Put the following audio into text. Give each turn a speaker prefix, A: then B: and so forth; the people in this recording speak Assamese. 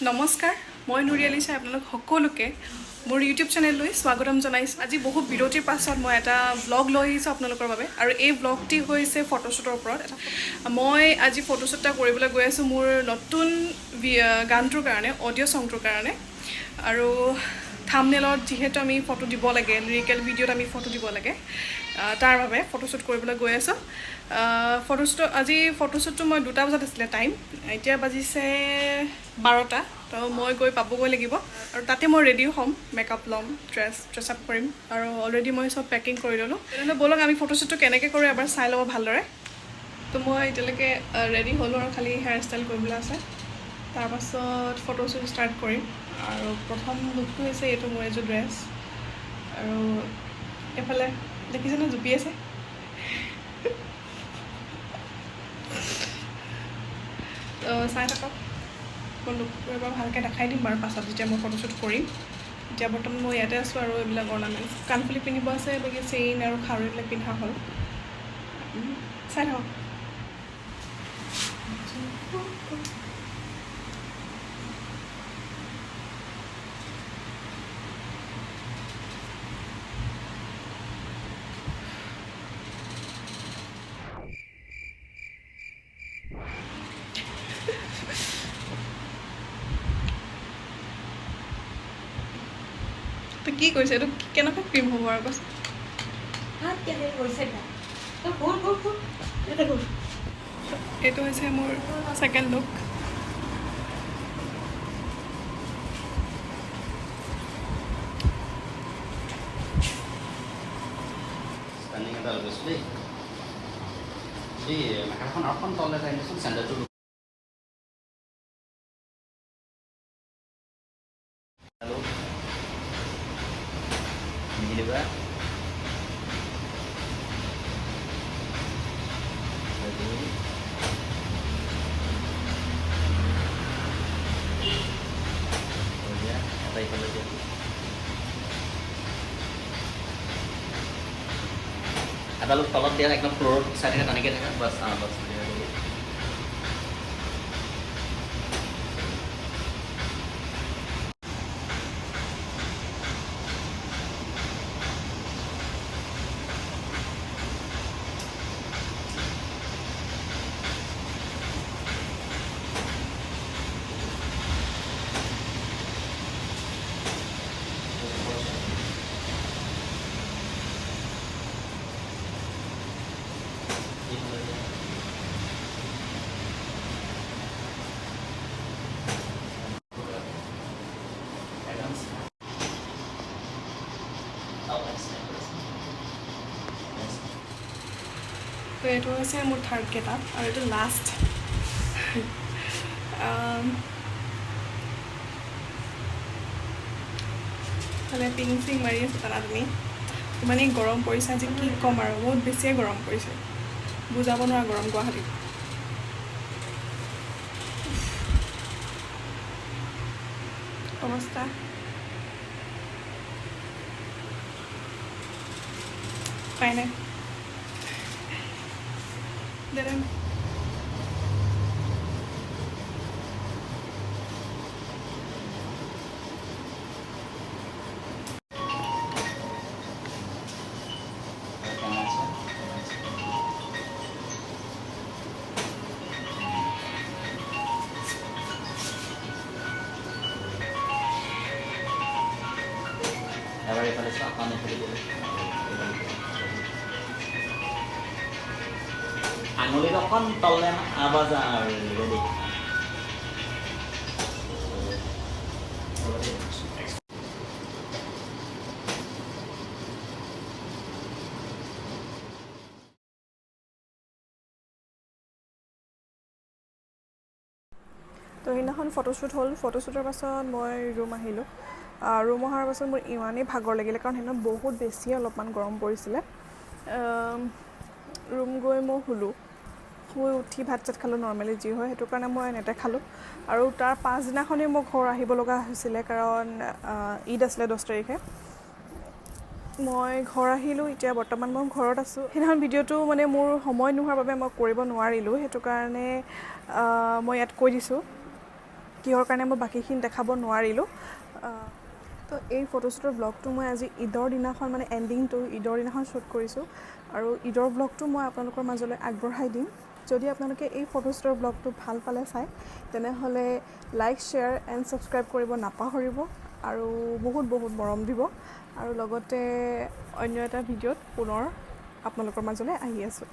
A: নমস্কাৰ মই নুৰি আলিশা আপোনালোক সকলোকে মোৰ ইউটিউব চেনেললৈ স্বাগতম জনাইছোঁ আজি বহু বিৰতিৰ পাছত মই এটা ব্লগ লৈ আহিছোঁ আপোনালোকৰ বাবে আৰু এই ব্লগটি হৈছে ফটোশ্বুটৰ ওপৰত মই আজি ফটোশ্বুট এটা কৰিবলৈ গৈ আছোঁ মোৰ নতুন গানটোৰ কাৰণে অডিঅ' সংটোৰ কাৰণে আৰু থাম্বনেইলত যিহেতু আমি ফটো দিব লাগে লিৰিকেল ভিডিঅ'ত আমি ফটো দিব লাগে তাৰ বাবে ফটোশ্বুট কৰিবলৈ গৈ আছোঁ আজি ফটোশ্বুটটো মই 2টা বজাত আছিলে টাইম এতিয়া বাজিছে 12টা তো মই গৈ পাবগৈ লাগিব আৰু তাতে মই ৰেডি হ'ম মেকআপ ল'ম ড্ৰেছ আপ কৰিম আৰু অলৰেডি মই চব পেকিং কৰি ল'লোঁ তেনেহ'লে ব'লক আমি ফটোশ্বুটটো কেনেকৈ কৰোঁ এবাৰ চাই ল'ব ভালদৰে তো মই এতিয়ালৈকে ৰেডি হ'লোঁ আৰু খালি হেয়াৰ ষ্টাইল কৰিবলৈ আছে তাৰপাছত ফটোশ্বুট ষ্টাৰ্ট কৰিম আৰু প্ৰথম লুকটো হৈছে এইটো মোৰ এযোৰ ড্ৰেছ আৰু এইফালে দেখিছেনে জুপি আছে চাই থাকক মই লুকটো এবাৰ ভালকৈ দেখাই দিম বাৰু পাছত যেতিয়া মই ফটোশ্বুট কৰিম এতিয়া বৰ্তমান মই ইয়াতে আছোঁ আৰু এইবিলাক অৰ্ণামেণ্টছ কাণফুলি পিন্ধিব আছে বাকী চেইন আৰু খাৰু এইবিলাক পিন্ধা হ'ল চাই থাকক তো কি কৰিছে এইটো কেনেকৈ ক্ৰীম হ'ব আৰু কৈছে এইটো হৈছে মোৰ second look
B: ada lu tolong dia ekor floor saya kan tadi kan bas bas
A: তো এইটো হৈছে মোৰ থাৰ্ড গেটআপ আৰু এইটো লাষ্ট তাহলে পিং চিং মাৰি আছে তাত তুমি ইমানেই গৰম পৰিছে আজি কি ক'ম আৰু বহুত বেছিয়ে গৰম পৰিছে বুজাব নোৱাৰা গৰম গুৱাহাটীত অৱস্থা পাই নাই Dalam.
B: Every place akan itu আঙুলি অকণ তললে আৱাজ আৰু ৰেডি
A: তো সেইদিনাখন ফটোশ্বুট হ'ল ফটোশ্বুটৰ পাছত মই ৰুম আহিলোঁ ৰুম অহাৰ পাছত মোৰ ইমানেই ভাগৰ লাগিলে কাৰণ সেইদিনা বহুত বেছি অলপমান গৰম পৰিছিলে ৰুম গৈ মই শুলোঁ শুই উঠি ভাত চাত খালোঁ নৰ্মেলি যি হয় সেইটো কাৰণে মই নেটে খালোঁ আৰু তাৰ পাছদিনাখনেই মই ঘৰ আহিব লগা হৈছিলে কাৰণ ঈদ আছিলে 10 তাৰিখে মই ঘৰ আহিলোঁ এতিয়া বৰ্তমান মই ঘৰত আছোঁ সেইদিনাখন ভিডিঅ'টো মানে মোৰ সময় নোহোৱাৰ বাবে মই কৰিব নোৱাৰিলোঁ সেইটো কাৰণে মই ইয়াত কৈ দিছোঁ কিহৰ কাৰণে মই বাকীখিনি দেখাব নোৱাৰিলোঁ। তো এই ফটোশ্বুটৰ ব্লগটো মই আজি ঈদৰ দিনাখন মানে এণ্ডিংটো ঈদৰ দিনাখন শ্বুট কৰিছোঁ আৰু ঈদৰ ব্লগটো মই আপোনালোকৰ মাজলৈ আগবঢ়াই দিম। যদি আপোনালোকে এই ফটোশ্বুটৰ ব্লগটো ভাল পালে চাই তেনেহ'লে লাইক শ্বেয়াৰ এণ্ড ছাবস্ক্ৰাইব কৰিব নাপাহৰিব আৰু বহুত বহুত মৰম দিব আৰু লগতে অন্য এটা ভিডিঅ'ত পুনৰ আপোনালোকৰ মাজলৈ আহি আছোঁ।